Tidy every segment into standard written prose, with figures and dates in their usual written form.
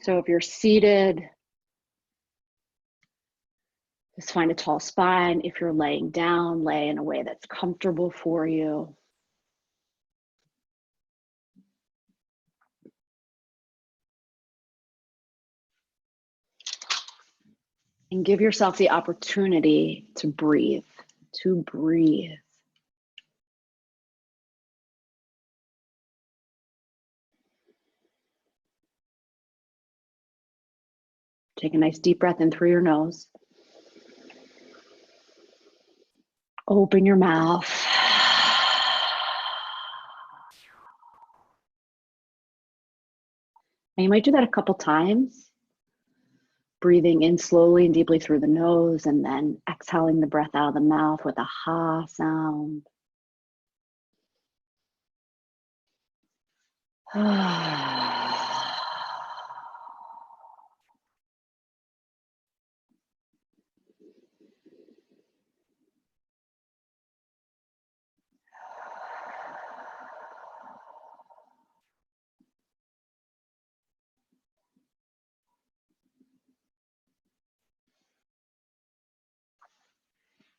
So if you're seated, just find a tall spine. If you're laying down, lay in a way that's comfortable for you. And give yourself the opportunity to breathe, to breathe. Take a nice deep breath in through your nose. Open your mouth. And you might do that a couple times, breathing in slowly and deeply through the nose and then exhaling the breath out of the mouth with a ha sound.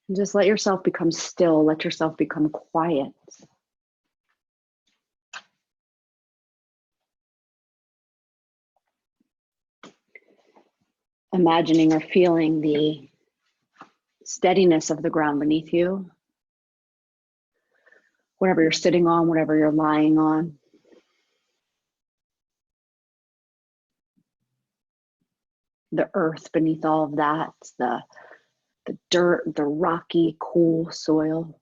And just let yourself become still. Let yourself become quiet. Imagining or feeling the steadiness of the ground beneath you. Whatever you're sitting on, whatever you're lying on. The earth beneath all of that, the dirt, the rocky, cool soil.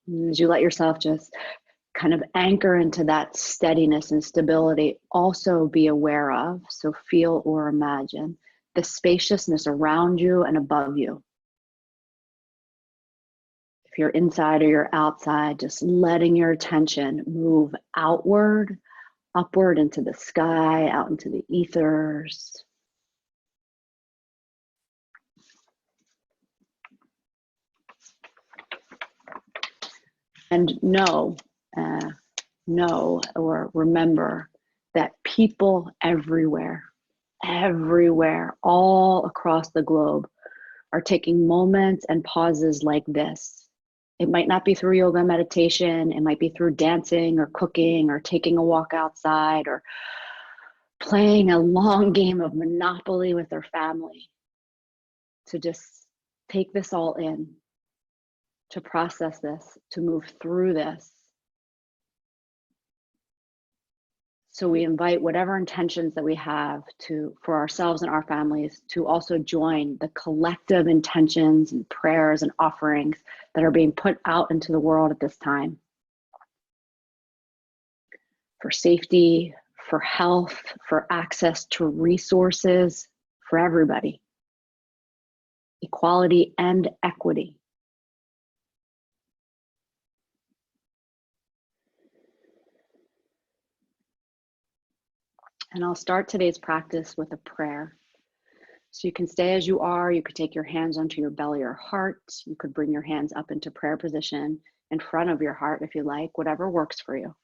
And as you let yourself just kind of anchor into that steadiness and stability, also be aware of, so feel or imagine, the spaciousness around you and above you. If you're inside or you're outside, just letting your attention move outward, upward into the sky, out into the ethers. And know or remember that people everywhere, all across the globe are taking moments and pauses like this. It might not be through yoga meditation. It might be through dancing or cooking or taking a walk outside or playing a long game of Monopoly with their family. To just take this all in, to process this, to move through this. So we invite whatever intentions that we have for ourselves and our families to also join the collective intentions and prayers and offerings that are being put out into the world at this time. For safety, for health, for access to resources, for everybody. Equality and equity. And I'll start today's practice with a prayer. So you can stay as you are. You could take your hands onto your belly or heart. You could bring your hands up into prayer position in front of your heart if you like, whatever works for you.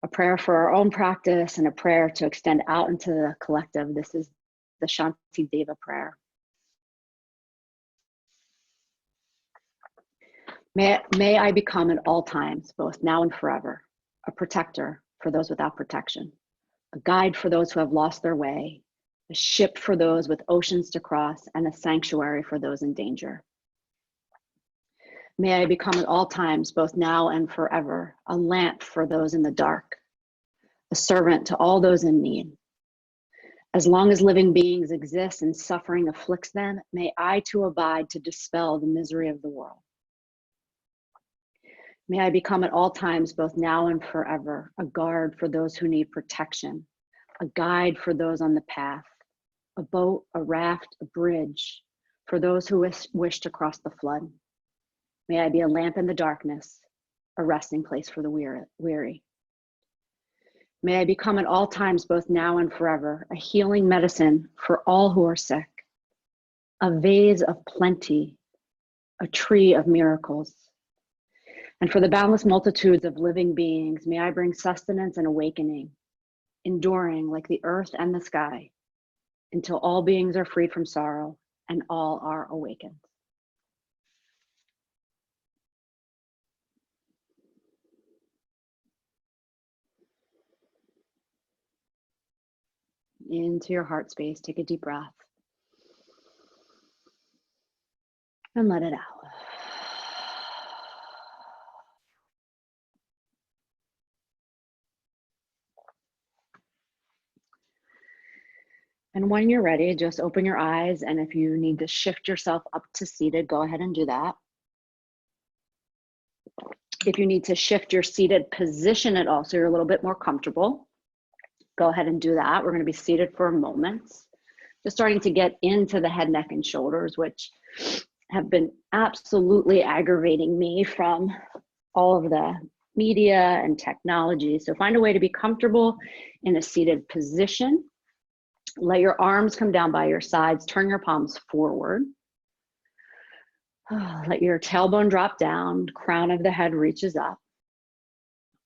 A prayer for our own practice and a prayer to extend out into the collective. This is the Shanti Deva prayer. May I become at all times, both now and forever, a protector for those without protection, a guide for those who have lost their way, a ship for those with oceans to cross, and a sanctuary for those in danger. May I become at all times, both now and forever, a lamp for those in the dark, a servant to all those in need. As long as living beings exist and suffering afflicts them, may I too abide to dispel the misery of the world. May I become at all times, both now and forever, a guard for those who need protection, a guide for those on the path, a boat, a raft, a bridge for those who wish to cross the flood. May I be a lamp in the darkness, a resting place for the weary. May I become at all times, both now and forever, a healing medicine for all who are sick, a vase of plenty a tree of miracles. And for the boundless multitudes of living beings, may I bring sustenance and awakening, enduring like the earth and the sky, until all beings are freed from sorrow and all are awakened. Into your heart space, take a deep breath and let it out. And when you're ready, just open your eyes. And if you need to shift yourself up to seated, go ahead and do that. If you need to shift your seated position at all, so you're a little bit more comfortable, go ahead and do that. We're going to be seated for a moment. Just starting to get into the head, neck, and shoulders, which have been absolutely aggravating me from all of the media and technology. So find a way to be comfortable in a seated position. Let your arms come down by your sides. Turn your palms forward. Let your tailbone drop down. Crown of the head reaches up.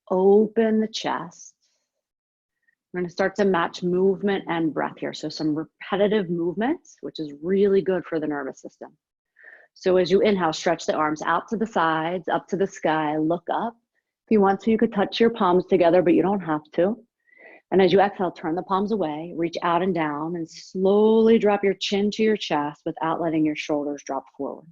Open the chest. We're going to start to match movement and breath here. So some repetitive movements, which is really good for the nervous system. So as you inhale, stretch the arms out to the sides, up to the sky, look up. If you want to, you could touch your palms together, but you don't have to. And as you exhale, turn the palms away, reach out and down, and slowly drop your chin to your chest without letting your shoulders drop forward.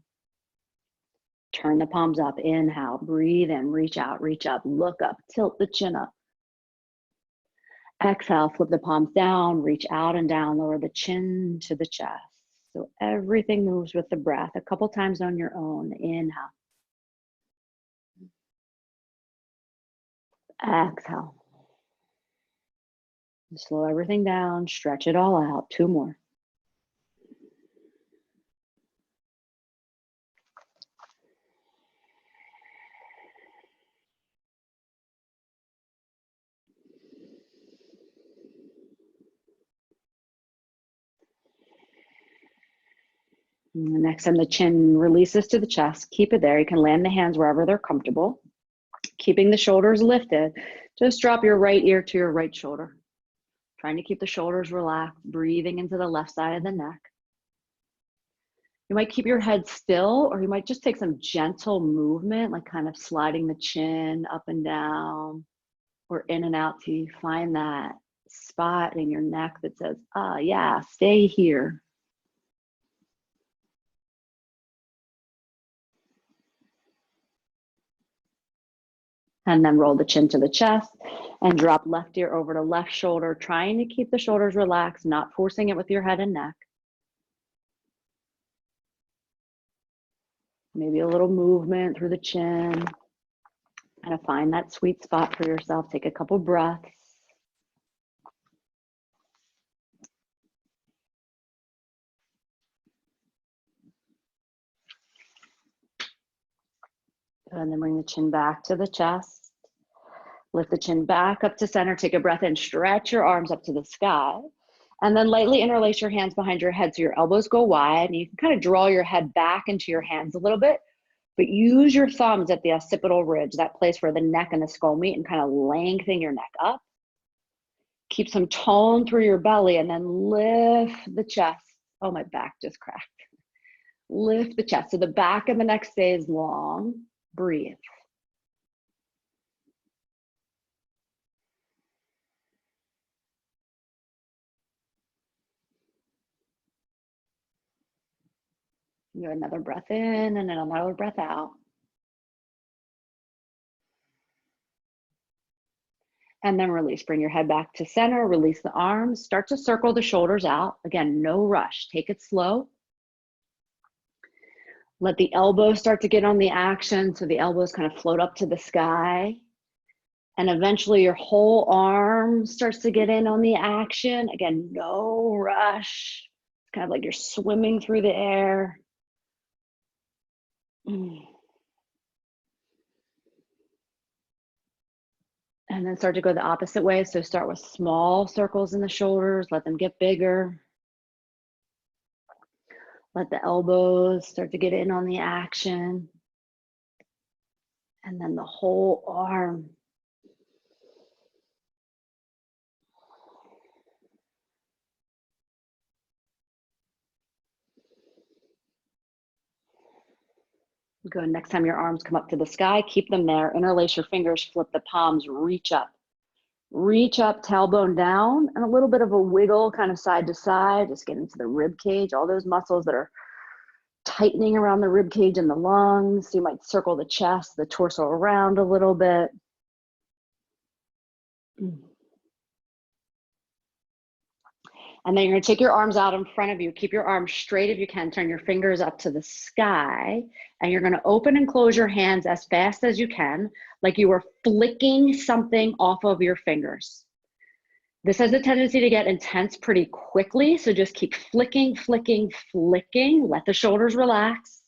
Turn the palms up, inhale, breathe in, reach out, reach up, look up, tilt the chin up. Exhale, flip the palms down, reach out and down, lower the chin to the chest. So everything moves with the breath, a couple times on your own. Inhale. Exhale. Slow everything down, stretch it all out. 2 more. And the next time the chin releases to the chest, keep it there. You can land the hands wherever they're comfortable. Keeping the shoulders lifted, just drop your right ear to your right shoulder. Trying to keep the shoulders relaxed, breathing into the left side of the neck. You might keep your head still, or you might just take some gentle movement, like kind of sliding the chin up and down or in and out till you find that spot in your neck that says, yeah, stay here. And then roll the chin to the chest and drop left ear over to left shoulder, trying to keep the shoulders relaxed, not forcing it with your head and neck. Maybe a little movement through the chin. Kind of find that sweet spot for yourself. Take a couple breaths. And then bring the chin back to the chest. Lift the chin back up to center. Take a breath in. Stretch your arms up to the sky. And then lightly interlace your hands behind your head so your elbows go wide. And you can kind of draw your head back into your hands a little bit. But use your thumbs at the occipital ridge, that place where the neck and the skull meet, and kind of lengthen your neck up. Keep some tone through your belly and then lift the chest. Oh, my back just cracked. Lift the chest. So the back of the neck stays long. Breathe. Do another breath in and then another breath out. And then release. Bring your head back to center. Release the arms. Start to circle the shoulders out. Again, no rush. Take it slow. Let the elbows start to get on the action. So the elbows kind of float up to the sky. And eventually your whole arm starts to get in on the action. Again, no rush. It's kind of like you're swimming through the air. And then start to go the opposite way. So start with small circles in the shoulders. Let them get bigger. Let the elbows start to get in on the action. And then the whole arm. Good. Next time your arms come up to the sky, keep them there. Interlace your fingers, flip the palms, reach up. Reach up, tailbone down, and a little bit of a wiggle kind of side to side. Just get into the rib cage, all those muscles that are tightening around the rib cage and the lungs. You might circle the chest, the torso around a little bit. And then you're going to take your arms out in front of you. Keep your arms straight if you can. Turn your fingers up to the sky. And you're going to open and close your hands as fast as you can, like you were flicking something off of your fingers. This has a tendency to get intense pretty quickly. So just keep flicking, flicking, flicking. Let the shoulders relax.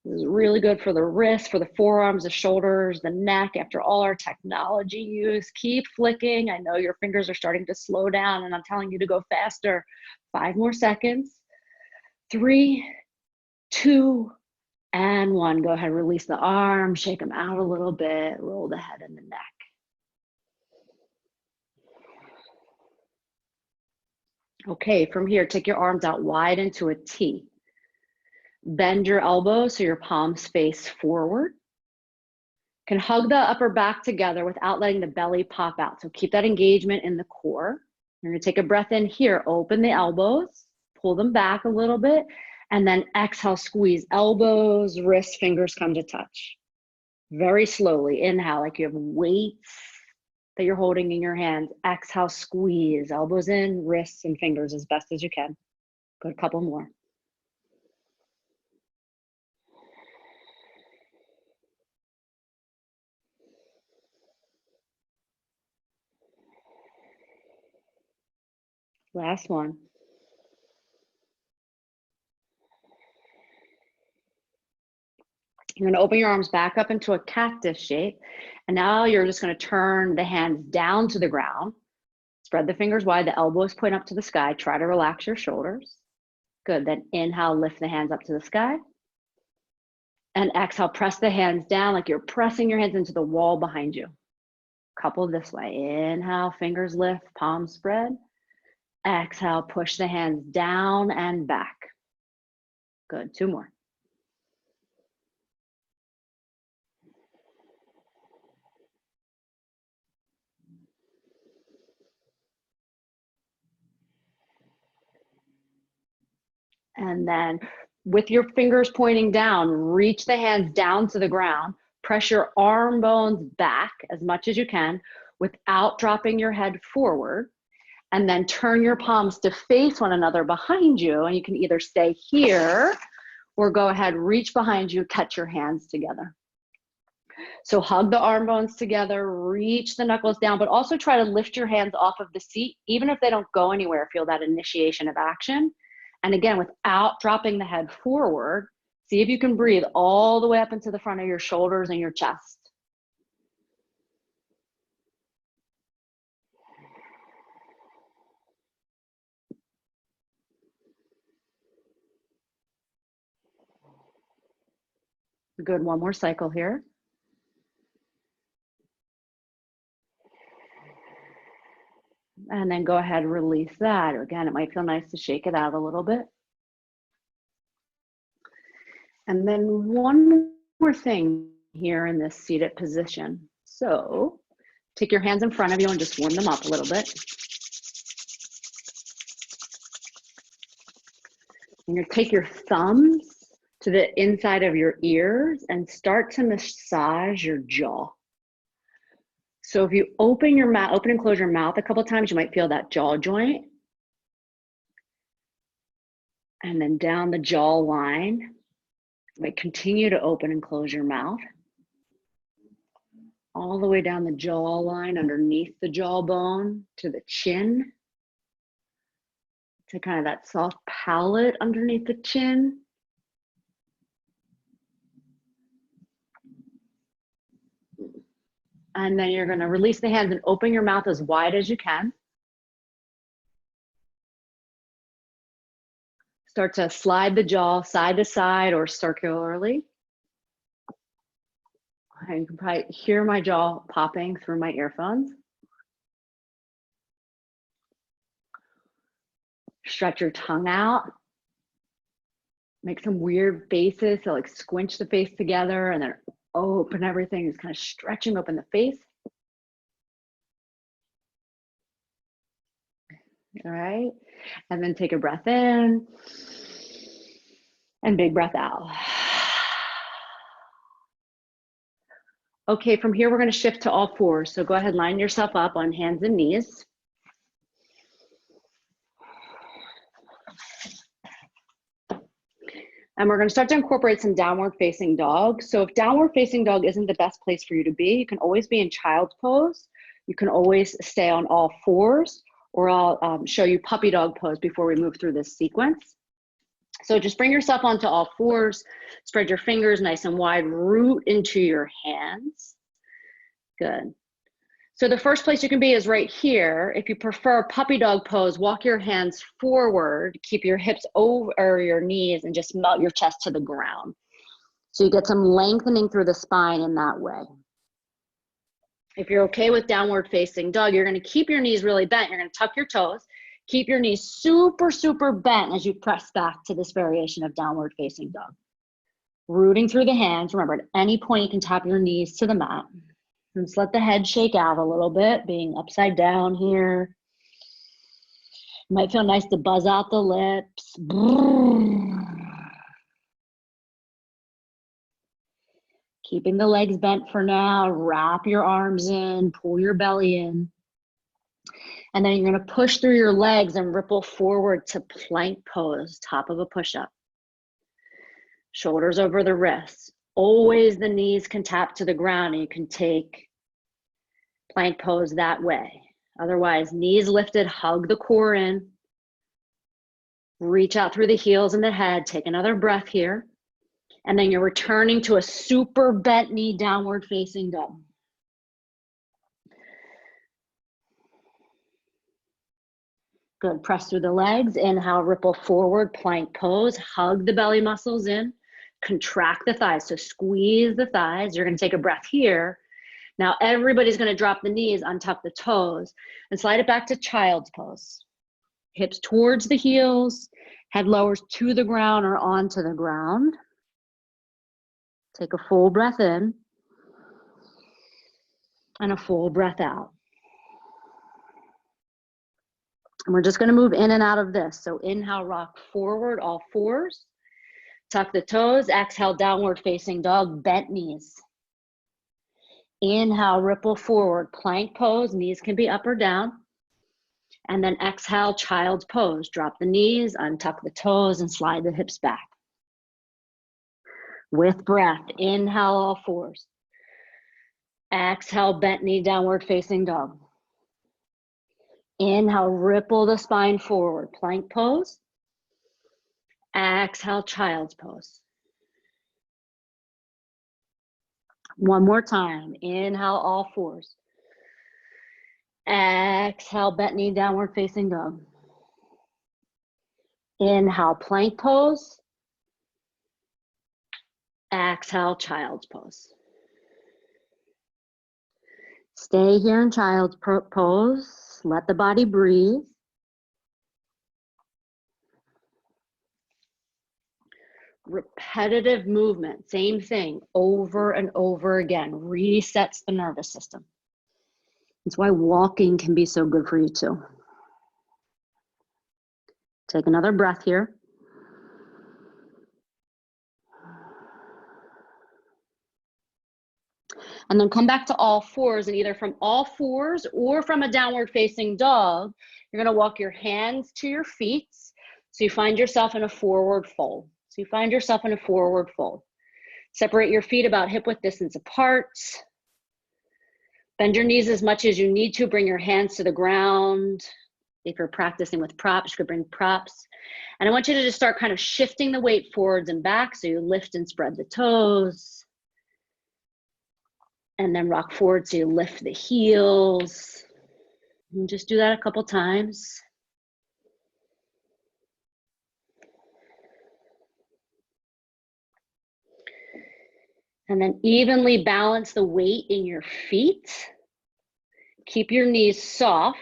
This is really good for the wrists, for the forearms, the shoulders, the neck. After all our technology use, keep flicking. I know your fingers are starting to slow down and I'm telling you to go faster. 5 more seconds. 3, 2, and 1. Go ahead, release the arms, shake them out a little bit, roll the head and the neck. Okay, from here, take your arms out wide into a T. Bend your elbows so your palms face forward. Can hug the upper back together without letting the belly pop out. So keep that engagement in the core. You're gonna take a breath in here, open the elbows, pull them back a little bit, and then exhale, squeeze elbows, wrists, fingers come to touch. Very slowly, inhale like you have weights that you're holding in your hands. Exhale, squeeze, elbows in, wrists and fingers as best as you can. Good, a couple more. Last one. You're going to open your arms back up into a cactus shape. And now you're just going to turn the hands down to the ground. Spread the fingers wide, the elbows point up to the sky. Try to relax your shoulders. Good. Then inhale, lift the hands up to the sky. And exhale, press the hands down like you're pressing your hands into the wall behind you. Couple this way. Inhale, fingers lift, palms spread. Exhale, push the hands down and back. Good. 2 more. And then with your fingers pointing down, reach the hands down to the ground. Press your arm bones back as much as you can without dropping your head forward. And then turn your palms to face one another behind you. And you can either stay here or go ahead, reach behind you, catch your hands together. So hug the arm bones together, reach the knuckles down, but also try to lift your hands off of the seat. Even if they don't go anywhere, feel that initiation of action. And again, without dropping the head forward, see if you can breathe all the way up into the front of your shoulders and your chest. Good, 1 more cycle here. And then go ahead and release that. Again, it might feel nice to shake it out a little bit. And then one more thing here in this seated position. So take your hands in front of you and just warm them up a little bit. And you're take your thumbs to the inside of your ears and start to massage your jaw. So if you open your mouth, open and close your mouth a couple of times, you might feel that jaw joint. And then down the jaw line, you might continue to open and close your mouth. All the way down the jaw line, underneath the jawbone to the chin. To kind of that soft palate underneath the chin. And then you're going to release the hands and open your mouth as wide as you can. Start to slide the jaw side to side or circularly. And you can probably hear my jaw popping through my earphones. Stretch your tongue out. Make some weird faces, so like squinch the face together and then open everything, just kind of stretching open the face. All right, and then take a breath in and big breath out. Okay, from here we're going to shift to all fours. So go ahead, line yourself up on hands and knees. And we're going to start to incorporate some downward facing dog. So if downward facing dog isn't the best place for you to be, you can always be in child's pose. You can always stay on all fours, or I'll show you puppy dog pose before we move through this sequence. So just bring yourself onto all fours, spread your fingers nice and wide, root into your hands. Good. So the first place you can be is right here. If you prefer puppy dog pose, walk your hands forward, keep your hips over your knees, and just melt your chest to the ground. So you get some lengthening through the spine in that way. If you're okay with downward facing dog, you're going to keep your knees really bent. You're going to tuck your toes. Keep your knees super, super bent as you press back to this variation of downward facing dog. Rooting through the hands. Remember, at any point you can tap your knees to the mat. And just let the head shake out a little bit, being upside down here. It might feel nice to buzz out the lips. Keeping the legs bent for now. Wrap your arms in, pull your belly in. And then you're going to push through your legs and ripple forward to plank pose, top of a push-up. Shoulders over the wrists. Always the knees can tap to the ground, and you can take plank pose that way. Otherwise, knees lifted, hug the core in. Reach out through the heels and the head. Take another breath here. And then you're returning to a super bent knee downward facing dog. Good, press through the legs. Inhale, ripple forward, plank pose. Hug the belly muscles in. Contract the thighs, so squeeze the thighs. You're gonna take a breath here. Now everybody's gonna drop the knees, untuck the toes, and slide it back to child's pose. Hips towards the heels, head lowers to the ground or onto the ground. Take a full breath in and a full breath out. And we're just gonna move in and out of this. So inhale, rock forward, all fours. Tuck the toes, exhale, downward facing dog, bent knees. Inhale, ripple forward, plank pose, knees can be up or down. And then exhale, child's pose. Drop the knees, untuck the toes, and slide the hips back. With breath, inhale, all fours. Exhale, bent knee, downward facing dog. Inhale, ripple the spine forward, plank pose. Exhale, child's pose. One more time. Inhale, all fours. Exhale, bent knee, downward facing dog. Inhale, plank pose. Exhale, child's pose. Stay here in child's pose. Let the body breathe. Repetitive movement, same thing, over and over again, resets the nervous system. That's why walking can be so good for you too. Take another breath here. And then come back to all fours, and either from all fours or from a downward facing dog, you're gonna walk your hands to your feet. So you find yourself in a forward fold. So you find yourself in a forward fold. Separate your feet about hip width distance apart. Bend your knees as much as you need to. Bring your hands to the ground. If you're practicing with props, you could bring props. And I want you to just start kind of shifting the weight forwards and back. So you lift and spread the toes. And then rock forward so you lift the heels. And just do that a couple times. And then evenly balance the weight in your feet. Keep your knees soft.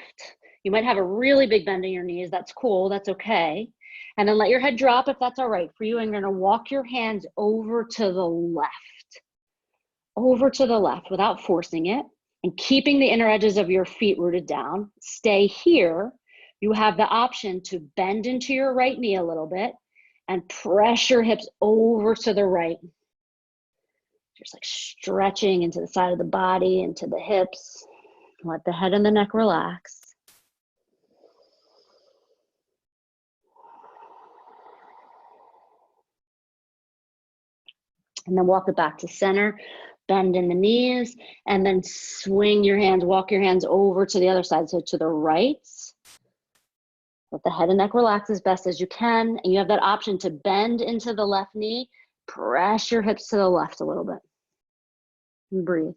You might have a really big bend in your knees. That's cool. That's okay. And then let your head drop if that's all right for you. And you're going to walk your hands over to the left without forcing it, and keeping the inner edges of your feet rooted down. Stay here. You have the option to bend into your right knee a little bit and press your hips over to the right. Just like stretching into the side of the body, into the hips. Let the head and the neck relax. And then walk it back to center, bend in the knees, and then swing your hands, walk your hands over to the other side, so to the right. Let the head and neck relax as best as you can. And you have that option to bend into the left knee, press your hips to the left a little bit, and breathe.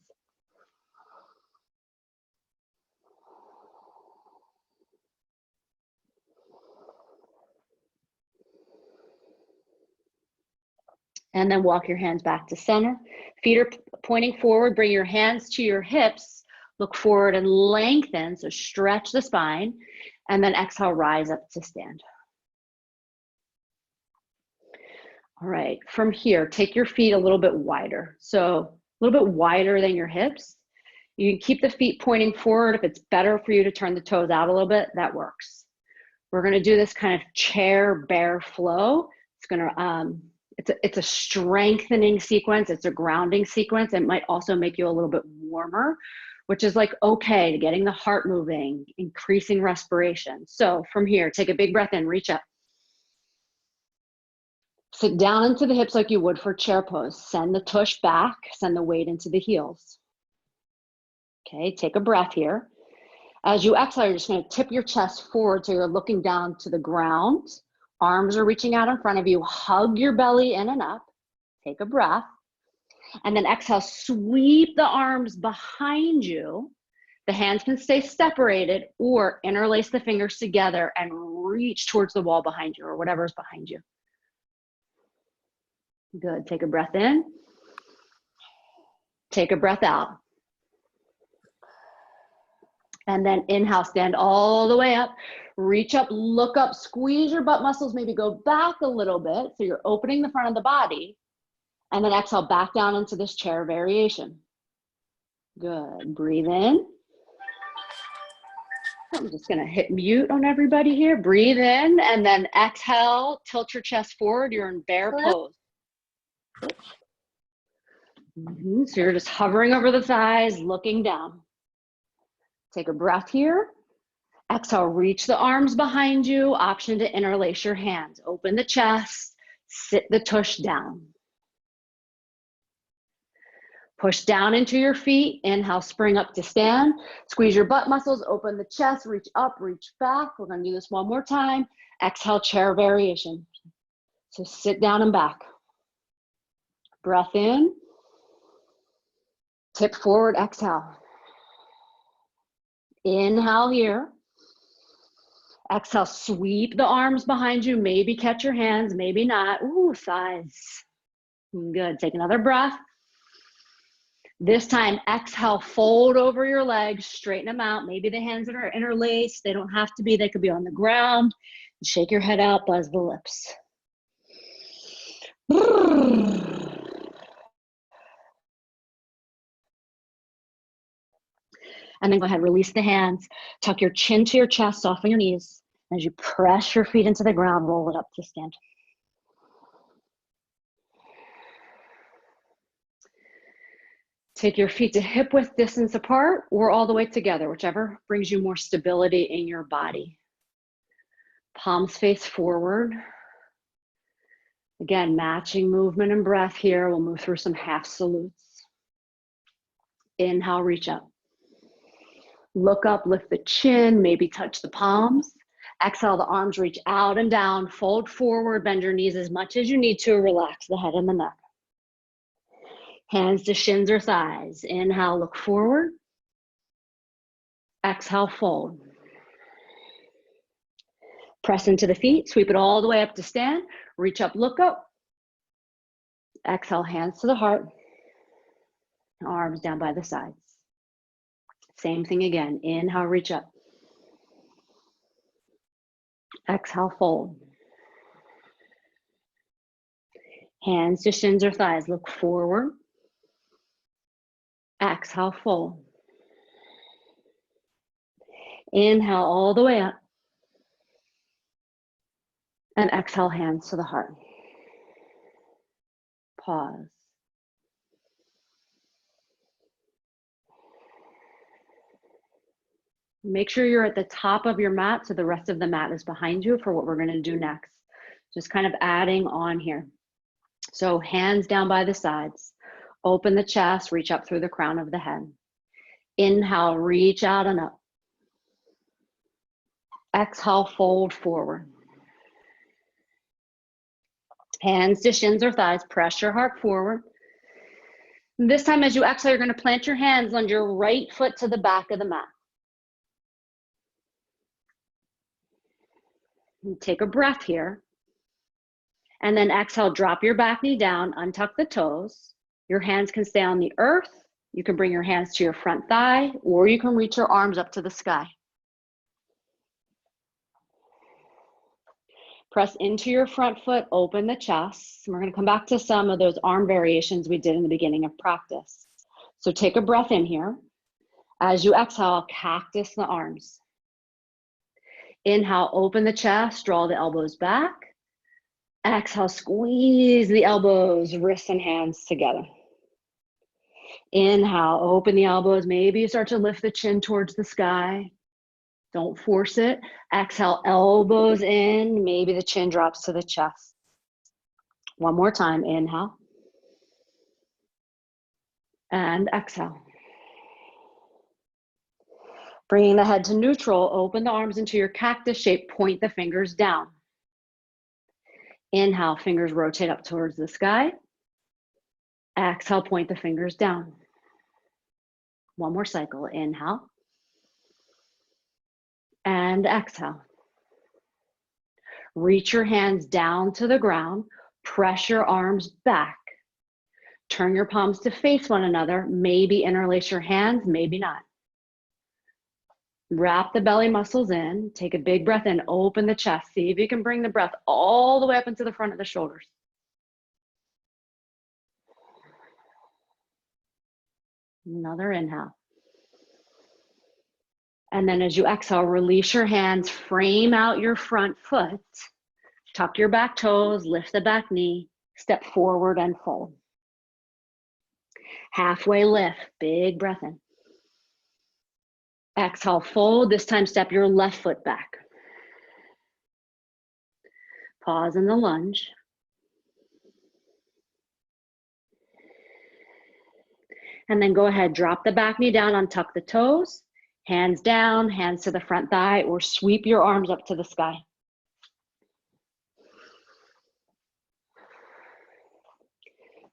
And then walk your hands back to center. Feet are pointing forward. Bring your hands to your hips. Look forward and lengthen. So stretch the spine. And then exhale, rise up to stand. All right, from here, take your feet a little bit wider. So a little bit wider than your hips. You can keep the feet pointing forward. If it's better for you to turn the toes out a little bit, that works. We're gonna do this kind of chair bear flow. It's gonna, it's a strengthening sequence. It's a grounding sequence. It might also make you a little bit warmer, which is like okay to getting the heart moving, increasing respiration. So from here, take a big breath in, reach up. Sit down into the hips like you would for chair pose. Send the tush back, send the weight into the heels. Okay, take a breath here. As you exhale, you're just gonna tip your chest forward so you're looking down to the ground. Arms are reaching out in front of you. Hug your belly in and up. Take a breath. And then exhale, sweep the arms behind you. The hands can stay separated or interlace the fingers together and reach towards the wall behind you or whatever's behind you. Good, take a breath in. Take a breath out. And then inhale, stand all the way up. Reach up, look up, squeeze your butt muscles, maybe go back a little bit. So you're opening the front of the body. And then exhale back down into this chair variation. Good, breathe in. I'm just gonna hit mute on everybody here. Breathe in and then exhale, tilt your chest forward. You're in bear pose. So you're just hovering over the thighs, looking down. Take a breath here. Exhale, reach the arms behind you. Option to interlace your hands. Open the chest, sit the tush down. Push down into your feet. Inhale, spring up to stand. Squeeze your butt muscles, open the chest, reach up, reach back. We're gonna do this one more time. Exhale, chair variation. So sit down and back. Breath in. Tip forward, exhale. Inhale here. Exhale, sweep the arms behind you. Maybe catch your hands, maybe not. Ooh, thighs. Good, take another breath. This time, exhale, fold over your legs, straighten them out. Maybe the hands are interlaced. They don't have to be, they could be on the ground. Shake your head out, buzz the lips. And then go ahead, release the hands. Tuck your chin to your chest, soften your knees. As you press your feet into the ground, roll it up to stand. Take your feet to hip width distance apart or all the way together, whichever brings you more stability in your body. Palms face forward. Again, matching movement and breath here. We'll move through some half salutes. Inhale, reach up. Look up, lift the chin, maybe touch the palms. Exhale, the arms reach out and down, fold forward, bend your knees as much as you need to, relax the head and the neck. Hands to shins or thighs. Inhale, look forward. Exhale, fold. Press into the feet, sweep it all the way up to stand. Reach up, look up. Exhale, hands to the heart. Arms down by the sides. Same thing again. Inhale, reach up. Exhale, fold. Hands to shins or thighs. Look forward. Exhale, fold. Inhale all the way up. And exhale, hands to the heart. Pause. Make sure you're at the top of your mat so the rest of the mat is behind you for what we're going to do next. Just kind of adding on here. So hands down by the sides. Open the chest, reach up through the crown of the head. Inhale, reach out and up. Exhale, fold forward. Hands to shins or thighs, press your heart forward. This time as you exhale, you're going to plant your hands on your right foot to the back of the mat. And take a breath here. And then exhale, drop your back knee down, untuck the toes. Your hands can stay on the earth. You can bring your hands to your front thigh, or you can reach your arms up to the sky. Press into your front foot, open the chest. And we're going to come back to some of those arm variations we did in the beginning of practice. So take a breath in here. As you exhale, cactus the arms. Inhale, open the chest, draw the elbows back. Exhale, squeeze the elbows, wrists, and hands together. Inhale, open the elbows. Maybe you start to lift the chin towards the sky. Don't force it. Exhale, elbows in. Maybe the chin drops to the chest. One more time. Inhale. And exhale. Bringing the head to neutral, open the arms into your cactus shape. Point the fingers down. Inhale, fingers rotate up towards the sky. Exhale, point the fingers down. One more cycle. Inhale. And exhale. Reach your hands down to the ground. Press your arms back. Turn your palms to face one another. Maybe interlace your hands, maybe not. Wrap the belly muscles in. Take a big breath in. Open the chest. See if you can bring the breath all the way up into the front of the shoulders. Another inhale. And then as you exhale, release your hands, frame out your front foot, tuck your back toes, lift the back knee, step forward and fold. Halfway lift, big breath in. Exhale, fold. This time step your left foot back. Pause in the lunge. And then go ahead, drop the back knee down, untuck the toes, hands down, hands to the front thigh, or sweep your arms up to the sky.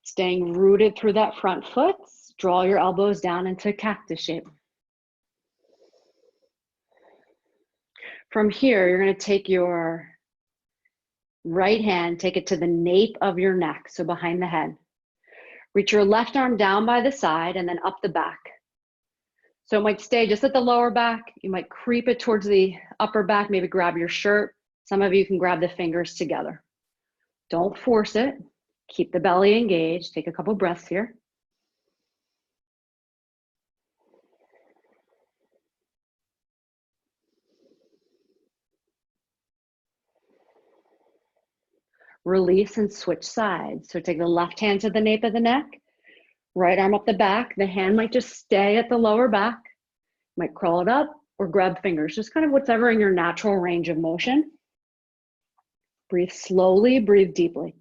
Staying rooted through that front foot, draw your elbows down into cactus shape. From here, you're going to take your right hand, take it to the nape of your neck, so behind the head. Reach your left arm down by the side and then up the back. So it might stay just at the lower back. You might creep it towards the upper back, maybe grab your shirt. Some of you can grab the fingers together. Don't force it. Keep the belly engaged. Take a couple breaths here. Release and switch sides. So take the left hand to the nape of the neck, right arm up the back. The hand might just stay at the lower back. Might crawl it up or grab fingers, just kind of whatever in your natural range of motion. Breathe slowly, breathe deeply.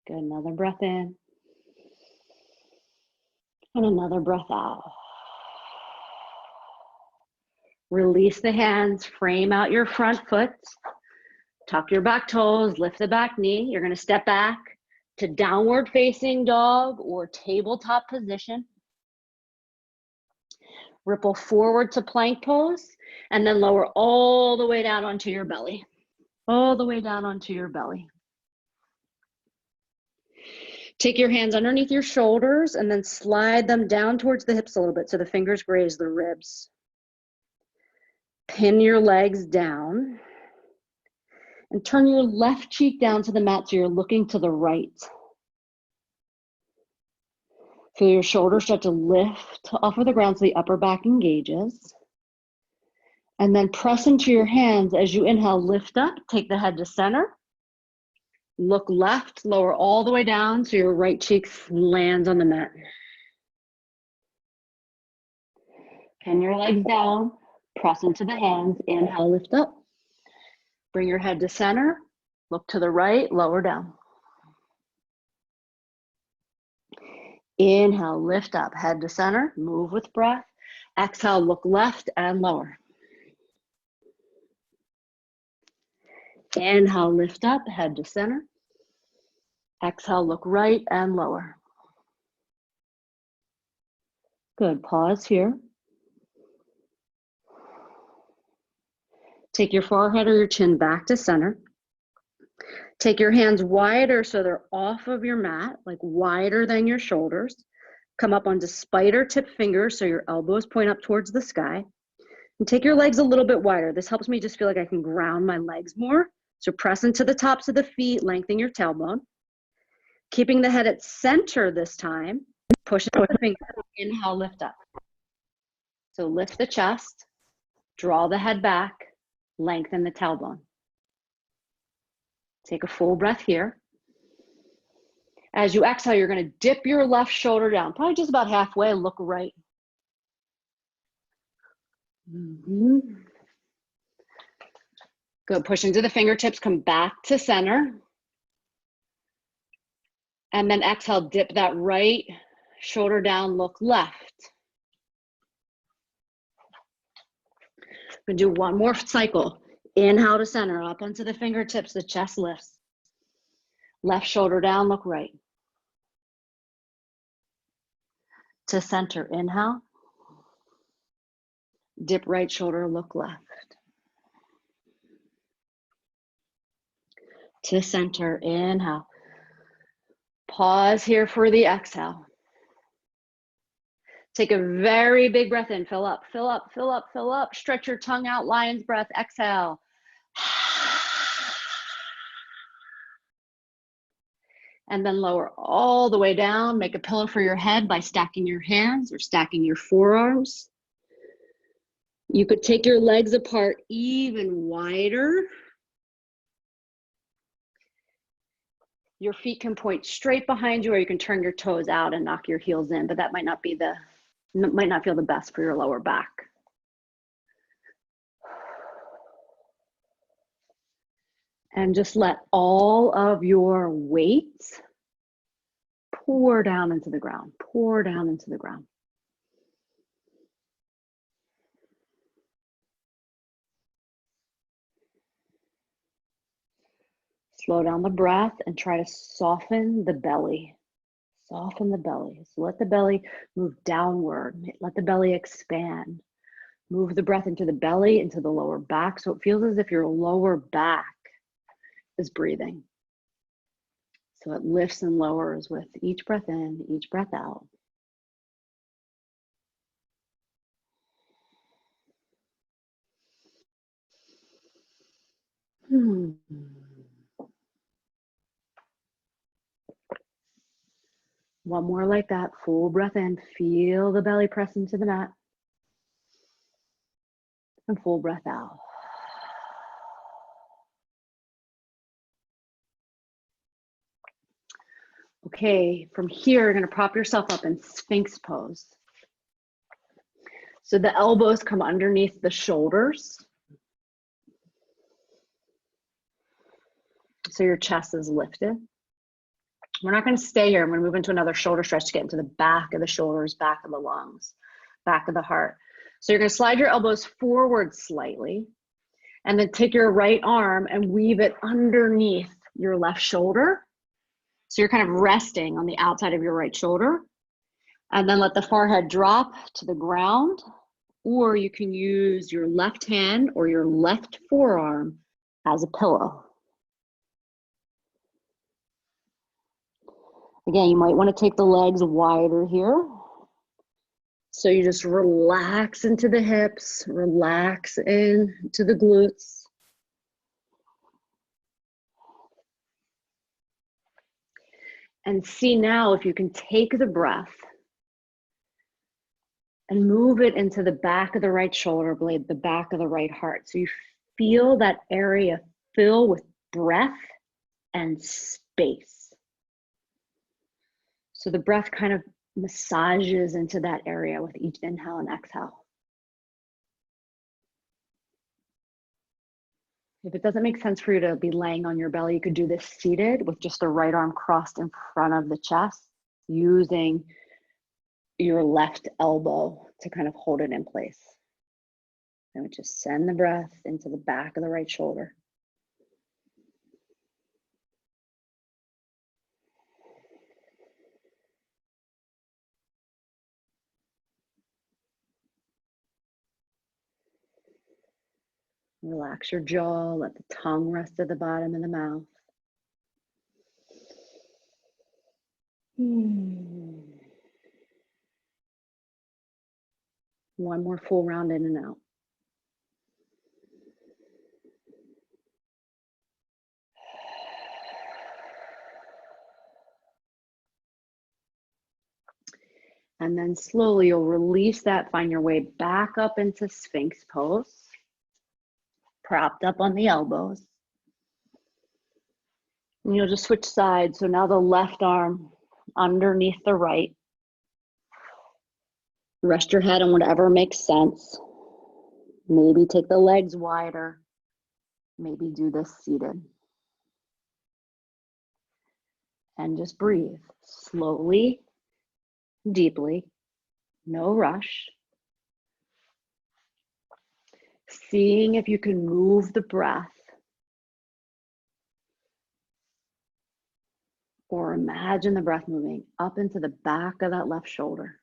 Good, another breath in. And another breath out. Release the hands, frame out your front foot, tuck your back toes, lift the back knee. You're going to step back to downward facing dog or tabletop position. Ripple forward to plank pose, and then lower all the way down onto your belly. All the way down onto your belly. Take your hands underneath your shoulders and then slide them down towards the hips a little bit so the fingers graze the ribs. Pin your legs down and turn your left cheek down to the mat so you're looking to the right. Feel your shoulders start to lift off of the ground so the upper back engages. And then press into your hands as you inhale, lift up, take the head to center. Look left, lower all the way down so your right cheek lands on the mat. Pin your legs down, press into the hands, inhale, lift up. Bring your head to center, look to the right, lower down. Inhale, lift up, head to center, move with breath. Exhale, look left and lower. Inhale, lift up, head to center. Exhale, look right and lower. Good, pause here. Take your forehead or your chin back to center. Take your hands wider so they're off of your mat, like wider than your shoulders. Come up onto spider tip fingers so your elbows point up towards the sky. And take your legs a little bit wider. This helps me just feel like I can ground my legs more. So press into the tops of the feet, lengthen your tailbone. Keeping the head at center this time, push into the fingers, inhale, lift up. So lift the chest, draw the head back, lengthen the tailbone. Take a full breath here. As you exhale, you're going to dip your left shoulder down, probably just about halfway, look right. Good, push into the fingertips, come back to center. And then exhale, dip that right shoulder down, look left. We're going to do one more cycle. Inhale to center, up onto the fingertips, the chest lifts. Left shoulder down, look right. To center, inhale. Dip right shoulder, look left. To center, inhale. Pause here for the exhale. Take a very big breath in, fill up, fill up, fill up, fill up. Stretch your tongue out, lion's breath, exhale. And then lower all the way down. Make a pillow for your head by stacking your hands or stacking your forearms. You could take your legs apart even wider. Your feet can point straight behind you, or you can turn your toes out and knock your heels in, but that might not feel the best for your lower back. And just let all of your weight pour down into the ground, pour down into the ground. Slow down the breath and try to soften the belly. Soften the belly. So let the belly move downward. Let the belly expand. Move the breath into the belly, into the lower back. So it feels as if your lower back is breathing. So it lifts and lowers with each breath in, each breath out. One more like that, full breath in, feel the belly press into the mat. And full breath out. Okay, from here, you're gonna prop yourself up in Sphinx pose. So the elbows come underneath the shoulders. So your chest is lifted. We're not going to stay here. I'm going to move into another shoulder stretch to get into the back of the shoulders, back of the lungs, back of the heart. So you're going to slide your elbows forward slightly, and then take your right arm and weave it underneath your left shoulder. So you're kind of resting on the outside of your right shoulder. And then let the forehead drop to the ground. or you can use your left hand or your left forearm as a pillow. Again, you might want to take the legs wider here. So you just relax into the hips, relax into the glutes. And see now if you can take the breath and move it into the back of the right shoulder blade, the back of the right heart. So you feel that area fill with breath and space. So the breath kind of massages into that area with each inhale and exhale. If it doesn't make sense for you to be laying on your belly, you could do this seated with just the right arm crossed in front of the chest, using your left elbow to kind of hold it in place. And we just send the breath into the back of the right shoulder. Relax your jaw, let the tongue rest at the bottom of the mouth. One more full round in and out. And then slowly you'll release that, find your way back up into Sphinx pose, propped up on the elbows. And you'll just switch sides. So now the left arm underneath the right. Rest your head on whatever makes sense. Maybe take the legs wider. Maybe do this seated. And just breathe slowly, deeply, no rush. Seeing if you can move the breath or imagine the breath moving up into the back of that left shoulder.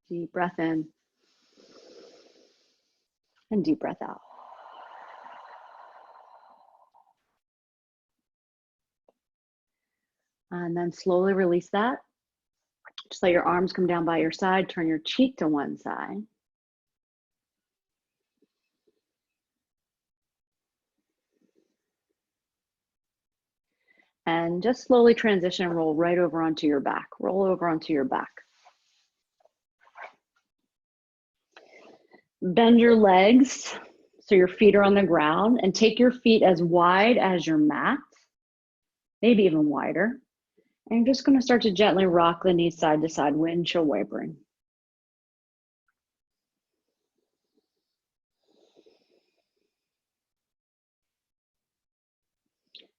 Deep breath in and deep breath out. And then slowly release that. Just let your arms come down by your side, turn your cheek to one side. And just slowly transition and roll right over onto your back. Roll over onto your back. Bend your legs so your feet are on the ground, and take your feet as wide as your mat, maybe even wider. And you're just going to start to gently rock the knees side to side, windshield wipering.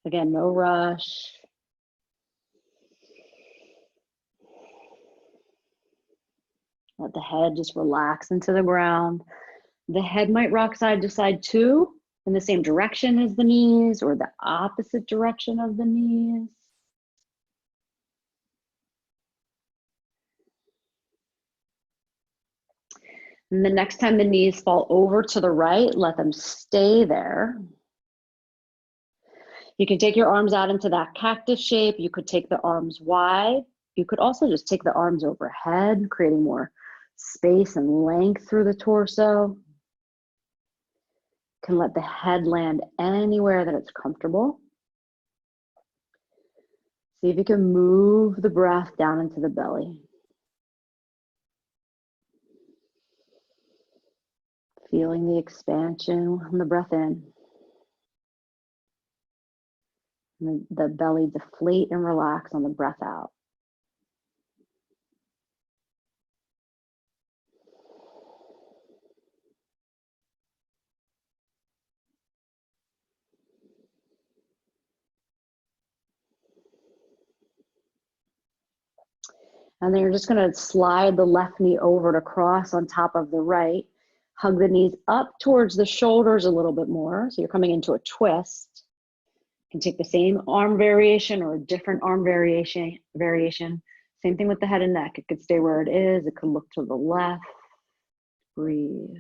Again, no rush. Let the head just relax into the ground. The head might rock side to side too, in the same direction as the knees or the opposite direction of the knees. And the next time the knees fall over to the right, let them stay there. You can take your arms out into that cactus shape. You could take the arms wide. You could also just take the arms overhead, creating more space and length through the torso. You can let the head land anywhere that it's comfortable. See if you can move the breath down into the belly. Feeling the expansion on the breath in. And the belly deflate and relax on the breath out. And then you're just going to slide the left knee over to cross on top of the right. Hug the knees up towards the shoulders a little bit more. So you're coming into a twist. You can take the same arm variation or a different arm variation. Same thing with the head and neck. It could stay where it is. It could look to the left. Breathe.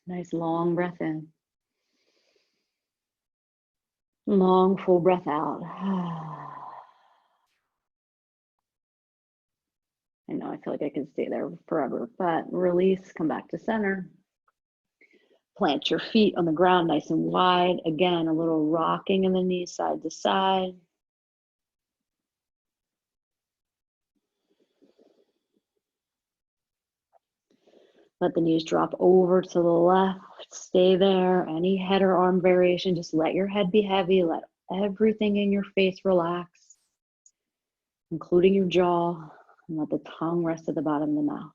Nice long breath in. Long full breath out. I know I feel like I could stay there forever, but release, come back to center. Plant your feet on the ground nice and wide. Again, a little rocking in the knees side to side. Let the knees drop over to the left. Stay there. Any head or arm variation, just let your head be heavy. Let everything in your face relax, including your jaw, and let the tongue rest at the bottom of the mouth.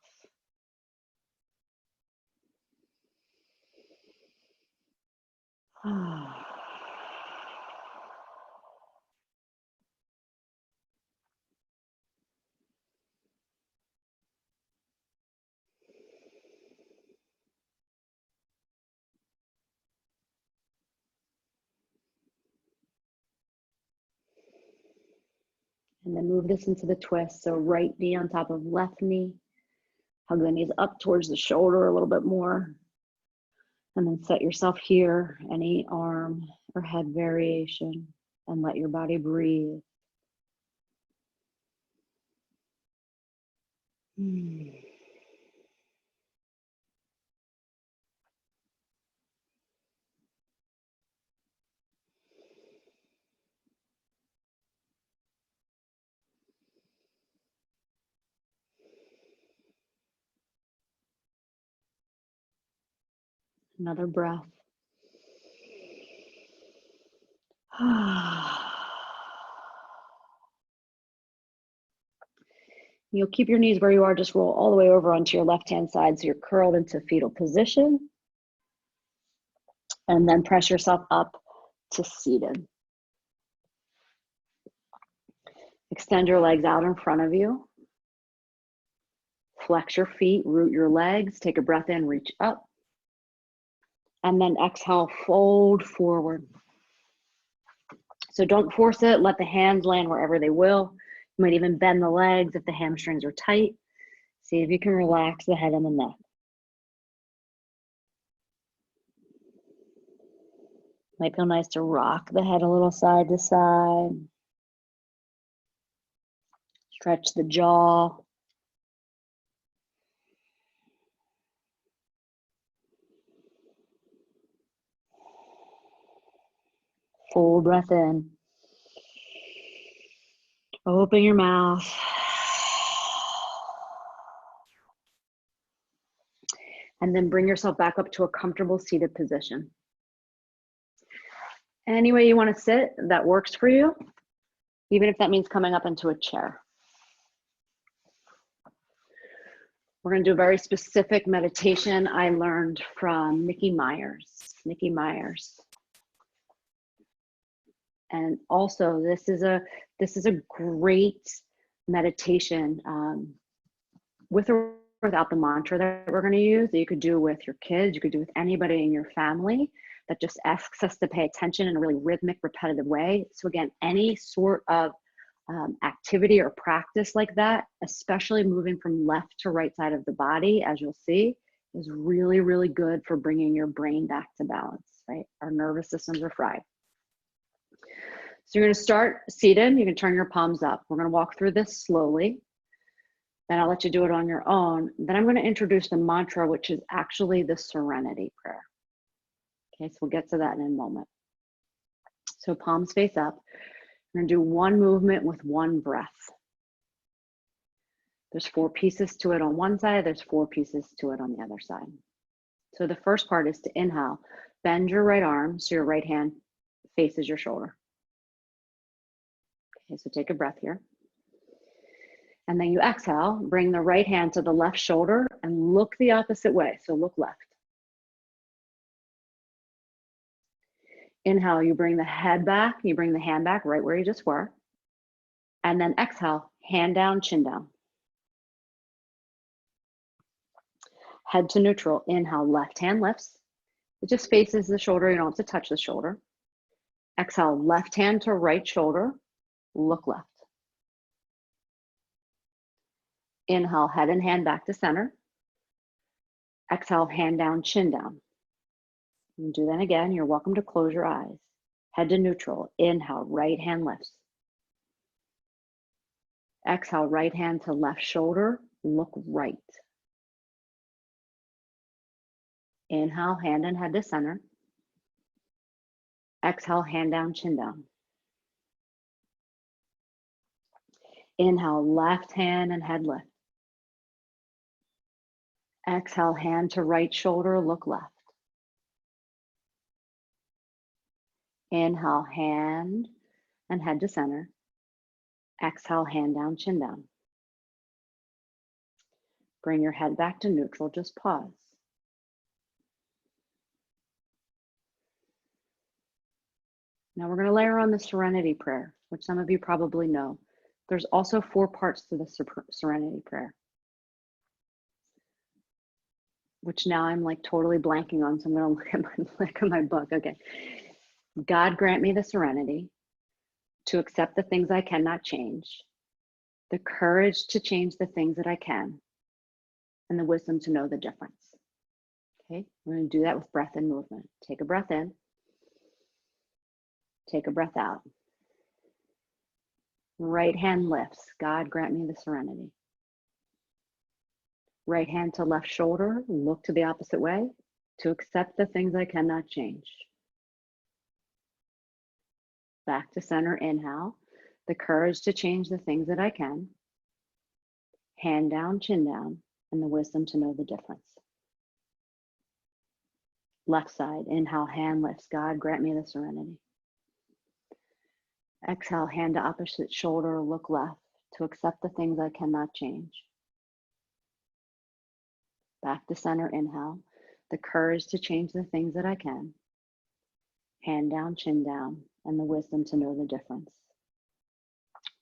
And then move this into the twist. So right knee on top of left knee. Hug the knees up towards the shoulder a little bit more. And then set yourself here, any arm or head variation, and let your body breathe. Another breath. You'll keep your knees where you are, just roll all the way over onto your left-hand side so you're curled into fetal position. And then press yourself up to seated. Extend your legs out in front of you. Flex your feet, root your legs, take a breath in, reach up. And then exhale, fold forward. So don't force it, let the hands land wherever they will. You might even bend the legs if the hamstrings are tight. See if you can relax the head and the neck. Might feel nice to rock the head a little side to side. Stretch the jaw. Full breath in. Open your mouth. And then bring yourself back up to a comfortable seated position. Any way you want to sit that works for you, even if that means coming up into a chair. We're going to do a very specific meditation I learned from Nikki Myers. And also, this is a great meditation with or without the mantra that we're going to use, that you could do with your kids, you could do with anybody in your family, that just asks us to pay attention in a really rhythmic, repetitive way. So again, any sort of activity or practice like that, especially moving from left to right side of the body, as you'll see, is really, really good for bringing your brain back to balance, right? Our nervous systems are fried. So you're going to start seated. You can turn your palms up. We're going to walk through this slowly. Then I'll let you do it on your own. Then I'm going to introduce the mantra, which is actually the serenity prayer. Okay, so we'll get to that in a moment. So palms face up. We're going to do one movement with one breath. There's 4 pieces to it on one side. There's 4 pieces to it on the other side. So the first part is to inhale. Bend your right arm so your right hand faces your shoulder. Okay, so take a breath here. And then you exhale, bring the right hand to the left shoulder and look the opposite way. So look left. Inhale, you bring the head back, you bring the hand back right where you just were. And then exhale, hand down, chin down. Head to neutral. Inhale, left hand lifts. It just faces the shoulder. You don't have to touch the shoulder. Exhale, left hand to right shoulder. Look left. Inhale, head and hand back to center. Exhale, hand down, chin down. And do that again. You're welcome to close your eyes. Head to neutral. Inhale, right hand lifts. Exhale, right hand to left shoulder. Look right. Inhale, hand and head to center. Exhale, hand down, chin down. Inhale, left hand and head lift. Exhale, hand to right shoulder, look left. Inhale, hand and head to center. Exhale, hand down, chin down. Bring your head back to neutral, just pause. Now we're going to layer on the serenity prayer, which some of you probably know. There's also 4 parts to the serenity prayer, which now I'm like totally blanking on, so I'm going to look at my book. Okay. God grant me the serenity to accept the things I cannot change, the courage to change the things that I can, and the wisdom to know the difference. Okay, we're going to do that with breath and movement. Take a breath in, take a breath out. Right hand lifts. God grant me the serenity. Right hand to left shoulder, look to the opposite way, to accept the things I cannot change. Back to center, inhale, the courage to change the things that I can. Hand down, chin down, and the wisdom to know the difference. Left side, inhale, hand lifts. God grant me the serenity. Exhale, hand to opposite shoulder, look left, to accept the things I cannot change. Back to center, inhale, the courage to change the things that I can. Hand down, chin down, and the wisdom to know the difference.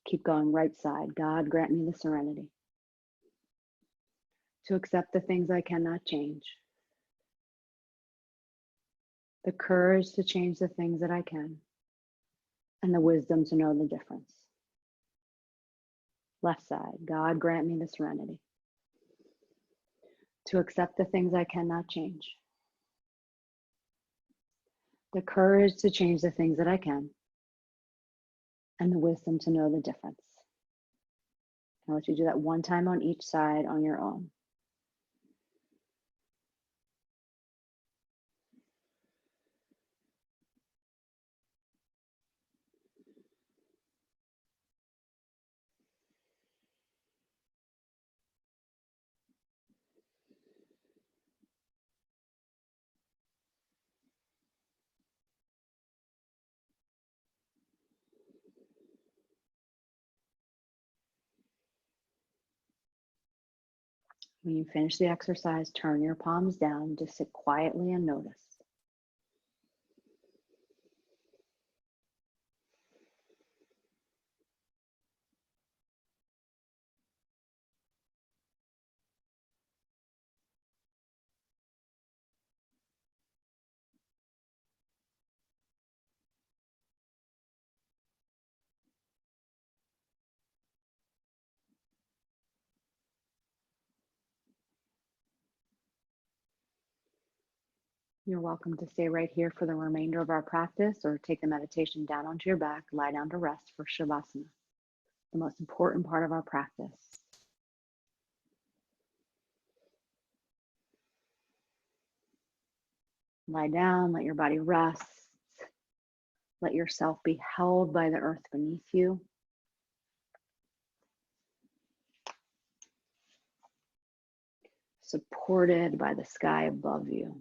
Keep going, right side. God grant me the serenity to accept the things I cannot change. The courage to change the things that I can, and the wisdom to know the difference. Left side. God grant me the serenity to accept the things I cannot change. The courage to change the things that I can, and the wisdom to know the difference. I'll let you do that one time on each side on your own. When you finish the exercise, turn your palms down to sit quietly and notice. You're welcome to stay right here for the remainder of our practice, or take the meditation down onto your back, lie down to rest for Shavasana, the most important part of our practice. Lie down, let your body rest. Let yourself be held by the earth beneath you. Supported by the sky above you.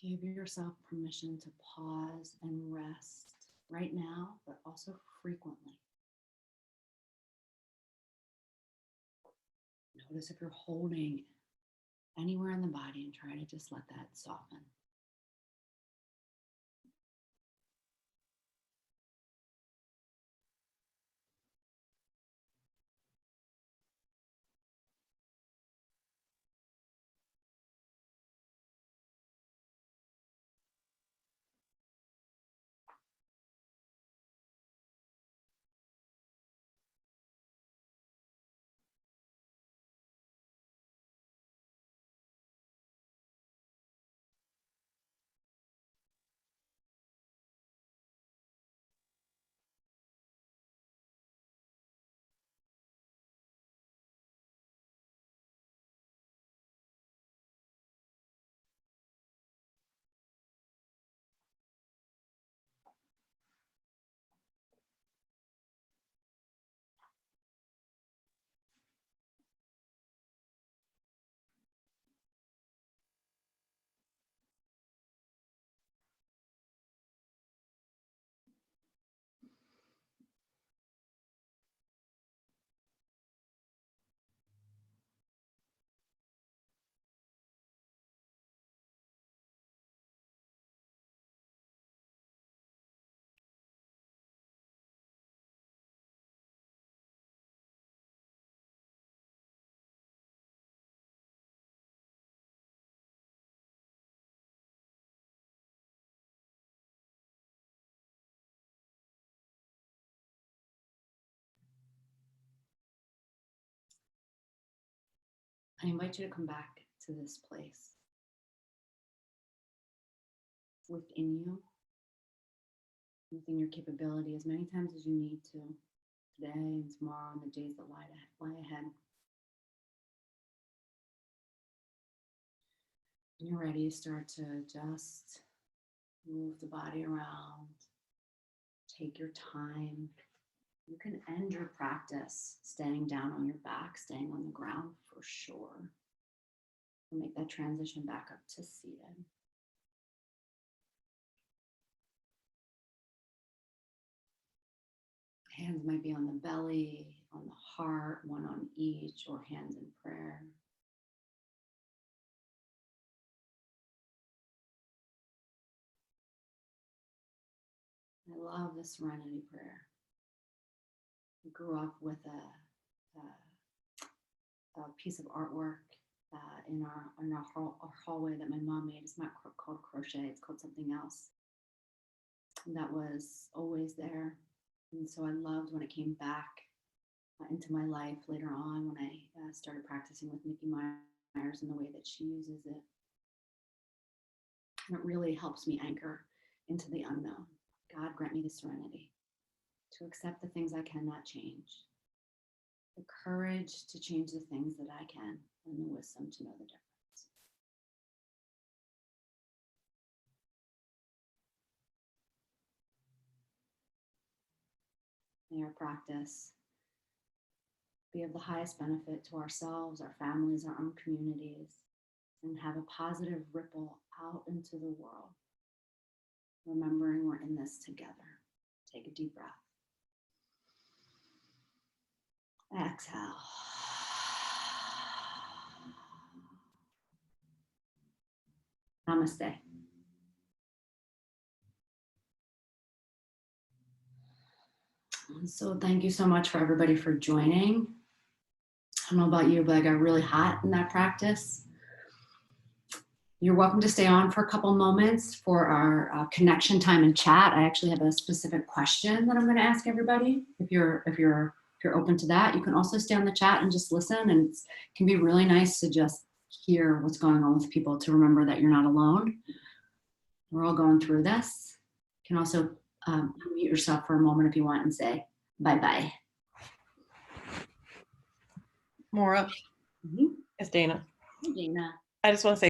Give yourself permission to pause and rest right now, but also frequently. Notice if you're holding anywhere in the body and try to just let that soften. I invite you to come back to this place within you, within your capability, as many times as you need to, today and tomorrow and the days that lie ahead. When you're ready, start to just move the body around. Take your time. You can end your practice staying down on your back, staying on the ground for sure. And make that transition back up to seated. Hands might be on the belly, on the heart, one on each, or hands in prayer. I love the serenity prayer. I grew up with a piece of artwork in our hallway that my mom made. It's not called crochet, it's called something else. And that was always there. And so I loved when it came back into my life later on when I started practicing with Nikki Myers and the way that she uses it. And it really helps me anchor into the unknown. God grant me the serenity to accept the things I cannot change, the courage to change the things that I can, and the wisdom to know the difference. May our practice be of the highest benefit to ourselves, our families, our own communities, and have a positive ripple out into the world. Remembering we're in this together. Take a deep breath. Exhale. Namaste. So thank you so much for everybody for joining. I don't know about you, but I got really hot in that practice. You're welcome to stay on for a couple moments for our connection time and chat. I actually have a specific question that I'm going to ask everybody. If you're open to that, you can also stay on the chat and just listen. And it can be really nice to just hear what's going on with people, to remember that you're not alone. We're all going through this. You can also unmute yourself for a moment if you want and say bye-bye. Maura, It's Dana. Dana. I just want to say